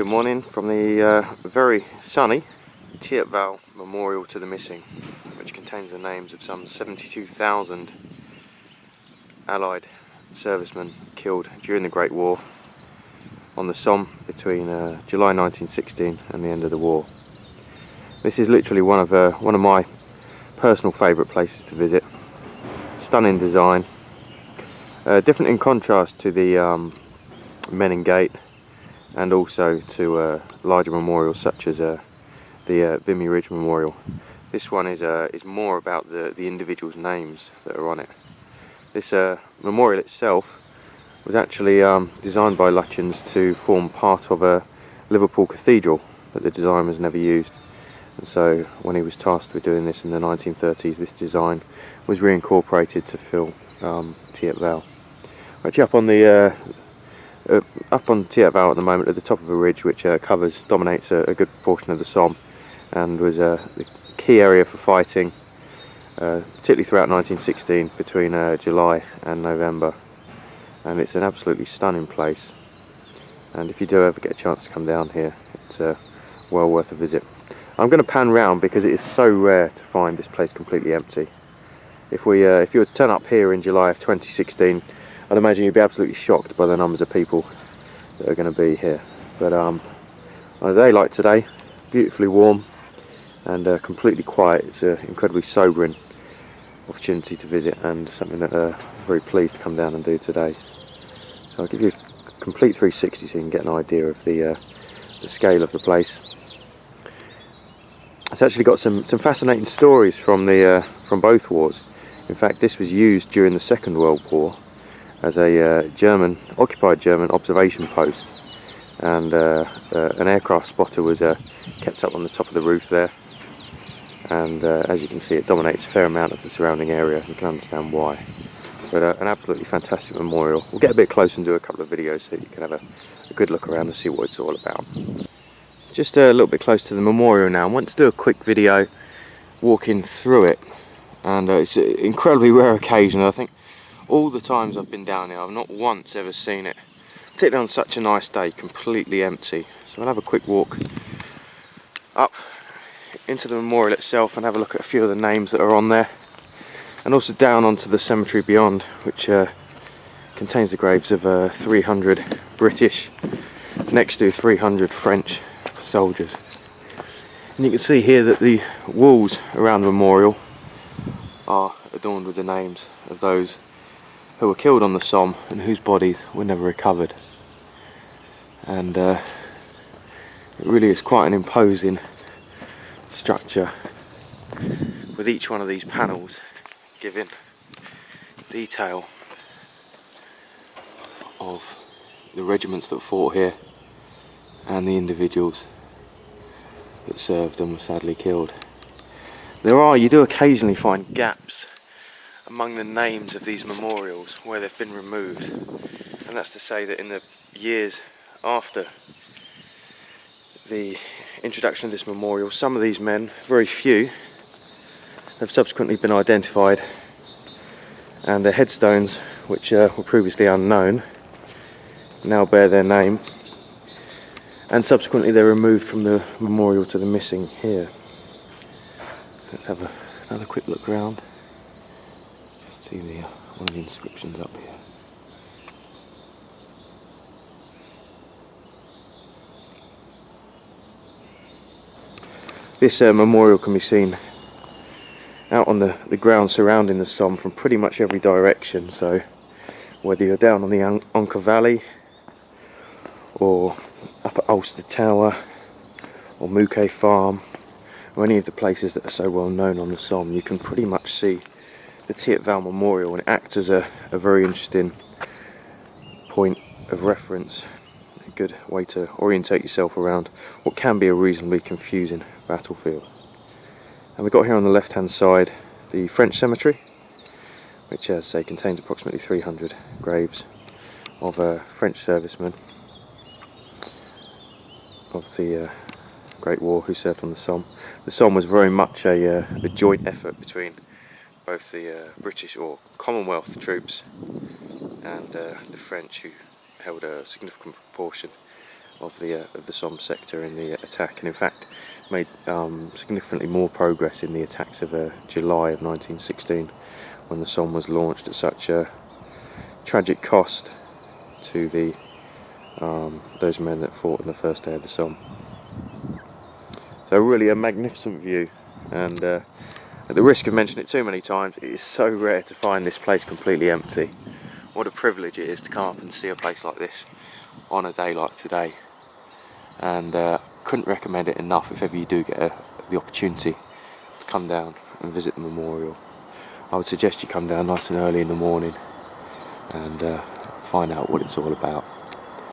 Good morning from the very sunny Thiepval Memorial to the Missing, which contains the names of some 72,000 Allied servicemen killed during the Great War on the Somme between July 1916 and the end of the war. This is literally one of my personal favourite places to visit. Stunning design, different in contrast to the Menin Gate, and also to larger memorials such as the Vimy Ridge Memorial. This one is more about the individuals' names that are on it. This memorial itself was actually designed by Lutyens to form part of a Liverpool cathedral that the design was never used. And so when he was tasked with doing this in the 1930s, this design was reincorporated to fill Thiepval. Actually up on Thiepval at the moment, at the top of a ridge which dominates a good portion of the Somme, and was the key area for fighting, particularly throughout 1916 between July and November. And it's an absolutely stunning place, and if you do ever get a chance to come down here, it's well worth a visit. I'm going to pan round because it is so rare to find this place completely empty. If you were to turn up here in July of 2016, I'd imagine you'd be absolutely shocked by the numbers of people that are going to be here. But on a day like today, beautifully warm and completely quiet, it's an incredibly sobering opportunity to visit, and something that I'm very pleased to come down and do today. So I'll give you a complete 360 so you can get an idea of the scale of the place. It's actually got some fascinating stories from both wars. In fact, this was used during the Second World War as a occupied German observation post, and an aircraft spotter was kept up on the top of the roof there, and as you can see, it dominates a fair amount of the surrounding area. You can understand why. But an absolutely fantastic memorial. We'll get a bit closer and do a couple of videos so you can have a good look around and see what it's all about. Just a little bit close to the memorial now. I want to do a quick video walking through it, and it's an incredibly rare occasion. I think all the times I've been down here, I've not once ever seen it, particularly on such a nice day, completely empty. So I'll have a quick walk up into the memorial itself and have a look at a few of the names that are on there, and also down onto the cemetery beyond, which contains the graves of 300 British next to 300 French soldiers. And you can see here that the walls around the memorial are adorned with the names of those who were killed on the Somme and whose bodies were never recovered. And it really is quite an imposing structure, with each one of these panels giving detail of the regiments that fought here and the individuals that served and were sadly killed. You do occasionally find gaps among the names of these memorials where they've been removed, and that's to say that in the years after the introduction of this memorial, some of these men, very few, have subsequently been identified, and their headstones, which were previously unknown, now bear their name, and subsequently they're removed from the memorial to the missing here. Let's have another quick look around. Just see one of the inscriptions up here. This memorial can be seen out on the ground surrounding the Somme from pretty much every direction. So whether you're down on the Unker Valley, or up at Ulster Tower, or Mouquet Farm, or any of the places that are so well known on the Somme, you can pretty much see the Thiepval Memorial, and it acts as a very interesting point of reference, a good way to orientate yourself around what can be a reasonably confusing battlefield. And we've got here on the left hand side the French cemetery, which, as I say, contains approximately 300 graves of French servicemen of the Great War who served on the Somme. The Somme was very much a joint effort between both the British or Commonwealth troops and the French, who held a significant proportion of the Somme sector in the attack, and in fact made significantly more progress in the attacks of July of 1916, when the Somme was launched at such a tragic cost to the those men that fought on the first day of the Somme. So really a magnificent view, and at the risk of mentioning it too many times, it is so rare to find this place completely empty. What a privilege it is to come up and see a place like this on a day like today, and couldn't recommend it enough if ever you do get the opportunity to come down and visit the memorial. I would suggest you come down nice and early in the morning and find out what it's all about.